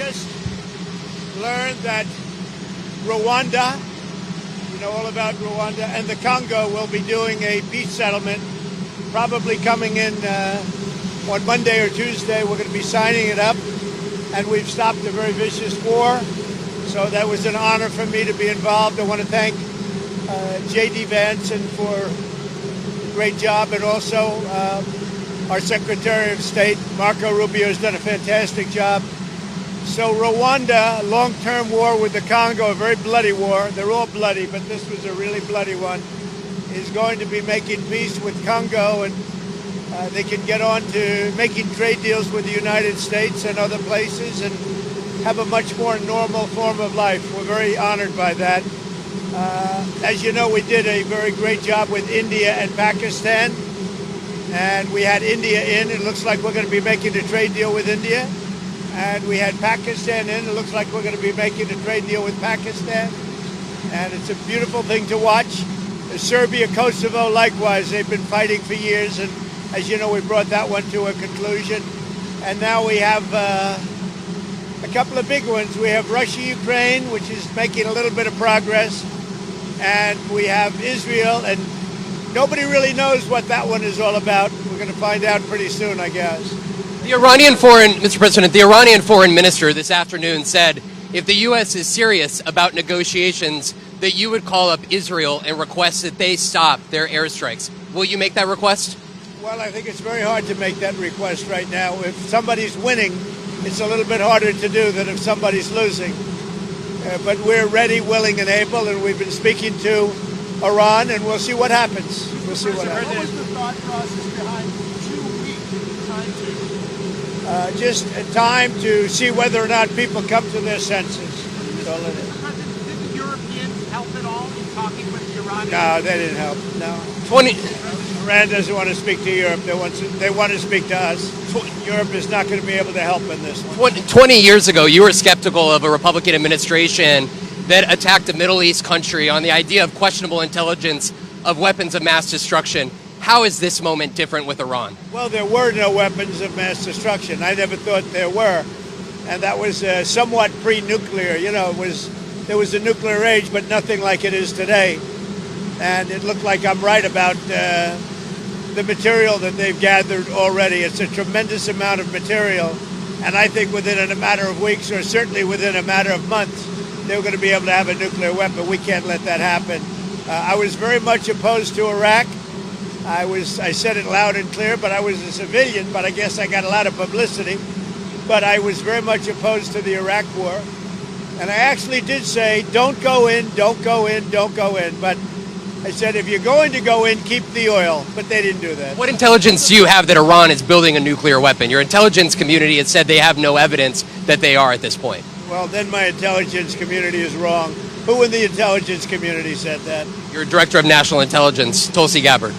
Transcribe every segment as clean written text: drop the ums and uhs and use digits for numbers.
just learned that Rwanda, you know all about Rwanda, and the Congo will be doing a peace settlement, probably coming in on Monday or Tuesday. We're going to be signing it up, and we've stopped a very vicious war. So that was an honor for me to be involved. I want to thank J.D. Vance for a great job, and also our Secretary of State, Marco Rubio, has done a fantastic job. So Rwanda, long-term war with the Congo, a very bloody war. They're all bloody, but this was a really bloody one, is going to be making peace with Congo, and they can get on to making trade deals with the United States and other places and have a much more normal form of life. We're very honored by that. As you know, we did a very great job with India and Pakistan, and we had India in. It looks like we're going to be making a trade deal with India. And we had Pakistan in. It looks like we're going to be making a trade deal with Pakistan. And it's a beautiful thing to watch. Serbia, Kosovo, likewise, they've been fighting for years. And as you know, we brought that one to a conclusion. And now we have a couple of big ones. We have Russia, Ukraine, which is making a little bit of progress. And we have Israel, and nobody really knows what that one is all about. We're going to find out pretty soon, I guess. Mr. President, the Iranian foreign minister this afternoon said if the U.S. is serious about negotiations, that you would call up Israel and request that they stop their airstrikes. Will you make that request? Well, I think it's very hard to make that request right now. If somebody's winning, it's a little bit harder to do than if somebody's losing. But we're ready, willing, and able, and we've been speaking to Iran, and we'll see what happens. We'll see what happens. What was the thought process behind 2 weeks time to? Just time to see whether or not people come to their senses. That's all it is. Did the Europeans help at all in talking with the Iranians? No, they didn't help. No. Iran doesn't want to speak to Europe. They want to speak to us. Europe is not going to be able to help in this one. 20 years ago, you were skeptical of a Republican administration that attacked a Middle East country on the idea of questionable intelligence of weapons of mass destruction. How is this moment different with Iran? Well, there were no weapons of mass destruction. I never thought there were. And that was somewhat pre-nuclear. You know, there was a nuclear age, but nothing like it is today. And it looked like I'm right about the material that they've gathered already. It's a tremendous amount of material. And I think within a matter of weeks, or certainly within a matter of months, they're going to be able to have a nuclear weapon. We can't let that happen. I was very much opposed to Iraq. I said it loud and clear, but I was a civilian, but I guess I got a lot of publicity. But I was very much opposed to the Iraq war. And I actually did say, don't go in, don't go in, don't go in. But I said, if you're going to go in, keep the oil. But they didn't do that. What intelligence do you have that Iran is building a nuclear weapon? Your intelligence community has said they have no evidence that they are at this point. Well, then my intelligence community is wrong. Who in the intelligence community said that? Your Director of National Intelligence, Tulsi Gabbard.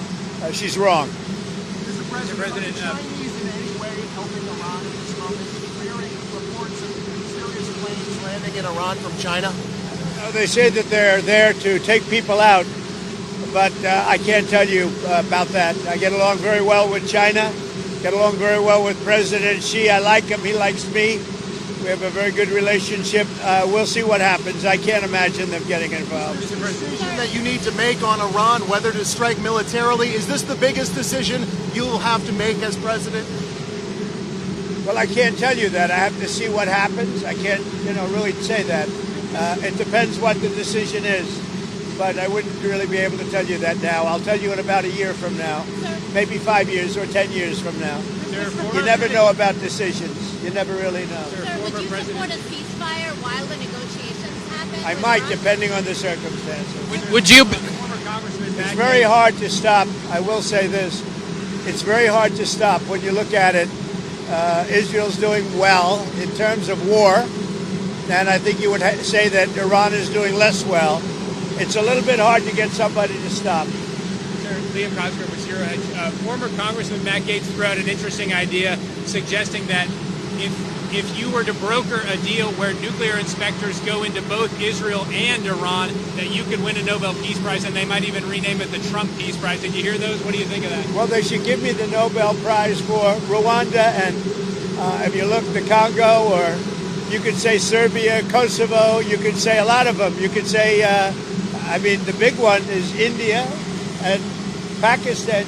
She's wrong. Is the President, are the Chinese in any way helping Iran at this moment? Clearing reports of serious planes landing in Iran from China? They say that they're there to take people out, but I can't tell you about that. I get along very well with China, get along very well with President Xi. I like him, he likes me. We have a very good relationship. We'll see what happens. I can't imagine them getting involved. Is the decision that you need to make on Iran, whether to strike militarily, is this the biggest decision you'll have to make as president? Well, I can't tell you that. I have to see what happens. I can't, really say that. It depends what the decision is. But I wouldn't really be able to tell you that now. I'll tell you in about a year from now, maybe 5 years or 10 years from now. You never know about decisions. You never really know. Sir, would you support a ceasefire while the negotiations happen? I might, depending on the circumstances. Would you? It's very hard to stop. I will say this. It's very hard to stop when you look at it. Israel's doing well in terms of war. And I think you would say that Iran is doing less well. It's a little bit hard to get somebody to stop. Liam Cosgrove was here. Former Congressman Matt Gaetz threw out an interesting idea suggesting that if you were to broker a deal where nuclear inspectors go into both Israel and Iran, that you could win a Nobel Peace Prize, and they might even rename it the Trump Peace Prize. Did you hear those? What do you think of that? Well, they should give me the Nobel Prize for Rwanda, and if you look, the Congo or You could say Serbia, Kosovo. You could say a lot of them. You could say, the big one is India and Pakistan.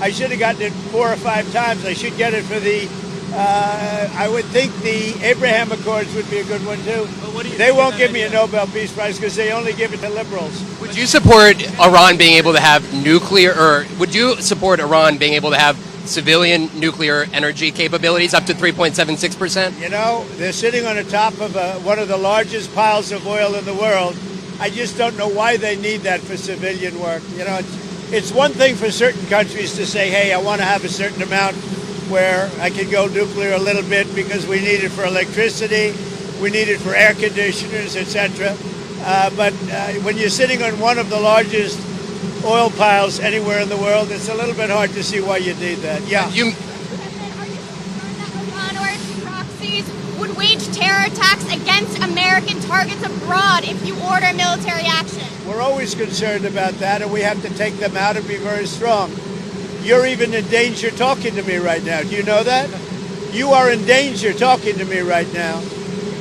I should have gotten it 4 or 5 times. I should get it for the. I would think the Abraham Accords would be a good one too. They won't give me a Nobel Peace Prize because they only give it to liberals. Would you support Iran being able to have nuclear, or would you support Iran being able to have civilian nuclear energy capabilities up to 3.76%? You know, they're sitting on the top of one of the largest piles of oil in the world. I just don't know why they need that for civilian work. You know, it's one thing for certain countries to say, hey, I want to have a certain amount where I can go nuclear a little bit because we need it for electricity, we need it for air conditioners, etc. But when you're sitting on one of the largest oil piles anywhere in the world, it's a little bit hard to see why you need that. Yeah. Are you concerned that Iran or its proxies would wage terror attacks against American targets abroad if you order military action? We're always concerned about that, and we have to take them out and be very strong. You're even in danger talking to me right now. Do you know that? You are in danger talking to me right now.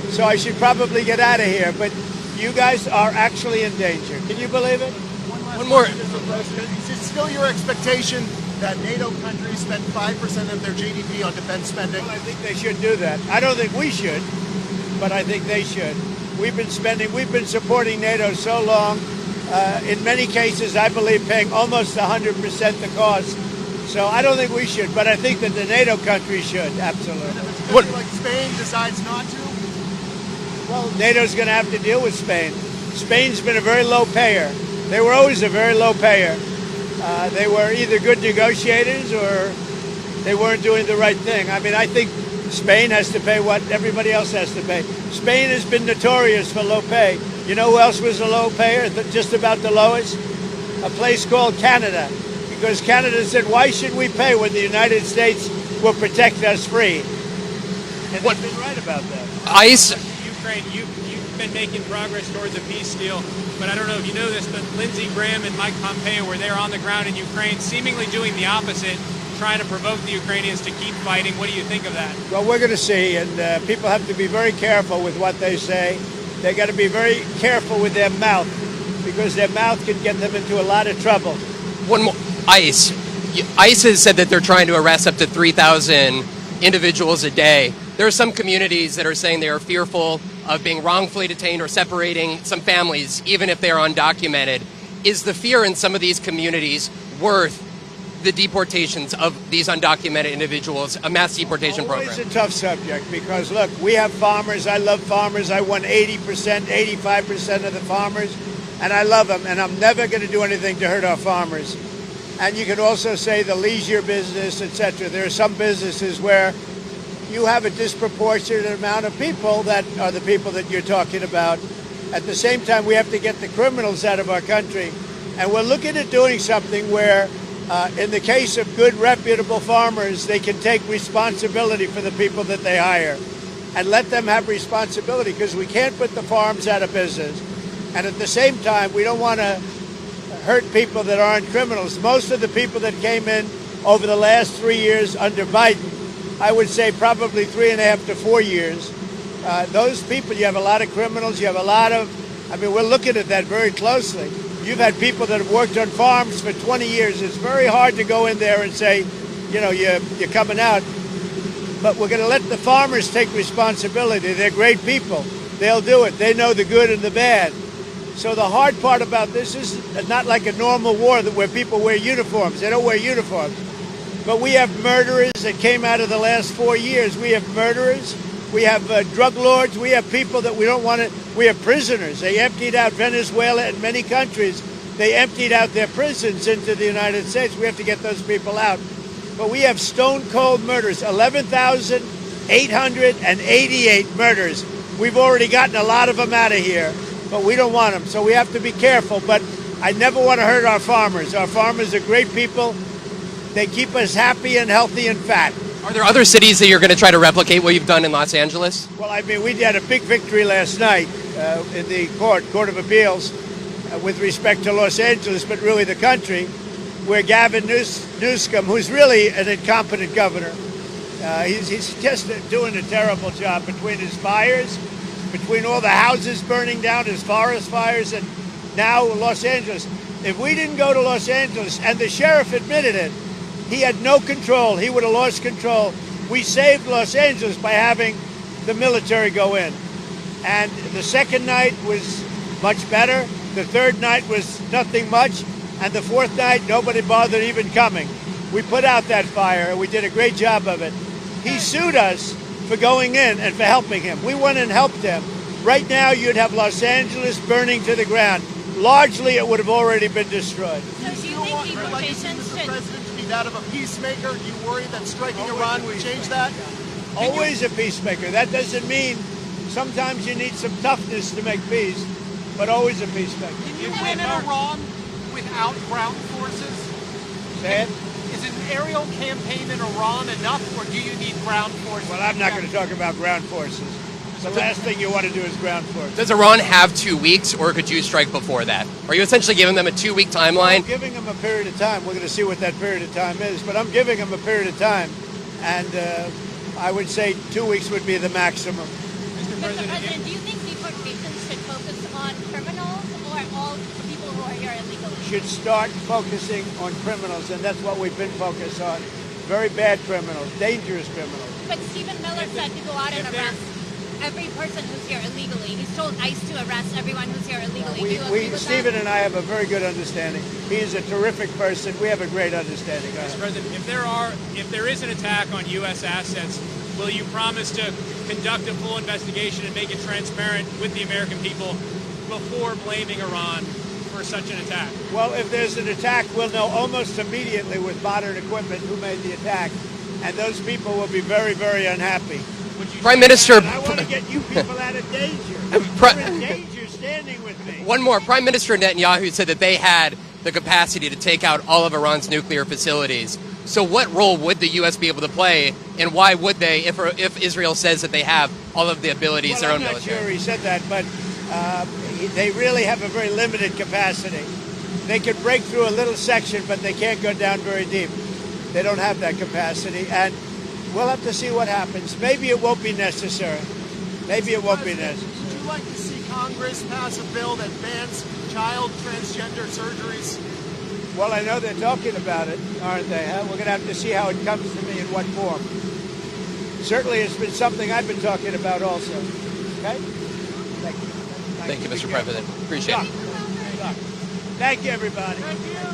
So I should probably get out of here. But you guys are actually in danger. Can you believe it? One more. Is it still your expectation that NATO countries spend 5% of their GDP on defense spending? Well, I think they should do that. I don't think we should, but I think they should. We've been supporting NATO so long. In many cases, I believe paying almost 100% the cost. So I don't think we should, but I think that the NATO countries should, absolutely. And if a country like Spain decides not to? Well, NATO's going to have to deal with Spain. Spain's been a very low payer. They were always a very low payer. They were either good negotiators or they weren't doing the right thing. I mean, I think Spain has to pay what everybody else has to pay. Spain has been notorious for low pay. You know who else was a low payer, just about the lowest? A place called Canada. Because Canada said, why should we pay when the United States will protect us free? And they've been right about that. Ukraine, you've been making progress towards a peace deal, but I don't know if you know this, but Lindsey Graham and Mike Pompeo were there on the ground in Ukraine, seemingly doing the opposite, trying to provoke the Ukrainians to keep fighting. What do you think of that? Well, we're going to see, and people have to be very careful with what they say. They got to be very careful with their mouth, because their mouth can get them into a lot of trouble. One more. ICE has said that they're trying to arrest up to 3,000 individuals a day. There are some communities that are saying they are fearful of being wrongfully detained or separating some families, even if they are undocumented. Is the fear in some of these communities worth the deportations of these undocumented individuals, a mass deportation program? It's a tough subject because, look, we have farmers. I love farmers. I won 80%, 85% of the farmers, and I love them, and I'm never going to do anything to hurt our farmers. And you can also say the leisure business, etc. There are some businesses where you have a disproportionate amount of people that are the people that you're talking about. At the same time, we have to get the criminals out of our country. And we're looking at doing something where, in the case of good, reputable farmers, they can take responsibility for the people that they hire and let them have responsibility, because we can't put the farms out of business. And at the same time, we don't want to hurt people that aren't criminals. Most of the people that came in over the last 3 years under Biden, I would say probably 3.5 to 4 years, those people, you have a lot of criminals, you have a lot of, we're looking at that very closely. You've had people that have worked on farms for 20 years. It's very hard to go in there and say, you know, you're coming out. But we're going to let the farmers take responsibility. They're great people. They'll do it. They know the good and the bad. So the hard part about this is not like a normal war where people wear uniforms. They don't wear uniforms. But we have murderers that came out of the last 4 years. We have murderers. We have drug lords. We have people that we don't want to. We have prisoners. They emptied out Venezuela and many countries. They emptied out their prisons into the United States. We have to get those people out. But we have stone cold murders, 11,888 murders. We've already gotten a lot of them out of here. But we don't want them, so we have to be careful. But I never want to hurt our farmers. Our farmers are great people. They keep us happy and healthy and fat. Are there other cities that you're going to try to replicate what you've done in Los Angeles? Well, we had a big victory last night in the Court of Appeals with respect to Los Angeles, but really the country, where Gavin Newsom, who's really an incompetent governor, He's just doing a terrible job between his fires, between all the houses burning down, his forest fires, and now Los Angeles. If we didn't go to Los Angeles, and the sheriff admitted it, he had no control. He would have lost control. We saved Los Angeles by having the military go in. And the second night was much better. The third night was nothing much. And the fourth night, nobody bothered even coming. We put out that fire, and we did a great job of it. He sued us for going in and for helping him. We went and helped him. Right now, you'd have Los Angeles burning to the ground. Largely, it would have already been destroyed. So do you think deportations Mr. should... President, to be that of a peacemaker? Do you worry that striking Iran would change that? Always a peacemaker. That doesn't mean sometimes you need some toughness to make peace, but always a peacemaker. Can you win in Iran without ground forces? Say it? Is an aerial campaign in Iran enough, or do you need ground forces? Well, I'm not going to talk about ground forces. The last thing you want to do is ground forces. Does Iran have 2 weeks, or could you strike before that? Are you essentially giving them a 2-week timeline? I'm giving them a period of time. We're going to see what that period of time is, but I'm giving them a period of time, and I would say 2 weeks would be the maximum. Mr. President, do you think deportations should focus on criminals or all people who are here illegally? Should start focusing on criminals, and that's what we've been focused on. Very bad criminals, dangerous criminals. But Stephen Miller said to go out and arrest every person who's here illegally. He's told ICE to arrest everyone who's here illegally. Do you agree with Stephen that? and I have a very good understanding. He's a terrific person. We have a great understanding. Mr. President, if there is an attack on U.S. assets, will you promise to conduct a full investigation and make it transparent with the American people before blaming Iran for such an attack? Well, if there's an attack, we'll know almost immediately with modern equipment who made the attack, and those people will be very, very unhappy. Prime Minister... And I want to get you people out of danger. You're in danger standing with me. One more. Prime Minister Netanyahu said that they had the capacity to take out all of Iran's nuclear facilities. So what role would the U.S. be able to play, and why would they, if Israel says that they have all of the abilities, their own military? I'm not sure he said that, but they really have a very limited capacity. They could break through a little section, but they can't go down very deep. They don't have that capacity, and we'll have to see what happens. Maybe it won't be necessary. Maybe it won't be necessary. Would you like to see Congress pass a bill that bans child transgender surgeries? Well, I know they're talking about it, aren't they? Huh? We're going to have to see how it comes to me in what form. Certainly, it's been something I've been talking about also. Okay? Thank you. Thank you, Mr. President. Appreciate it. Thank you, everybody. Thank you.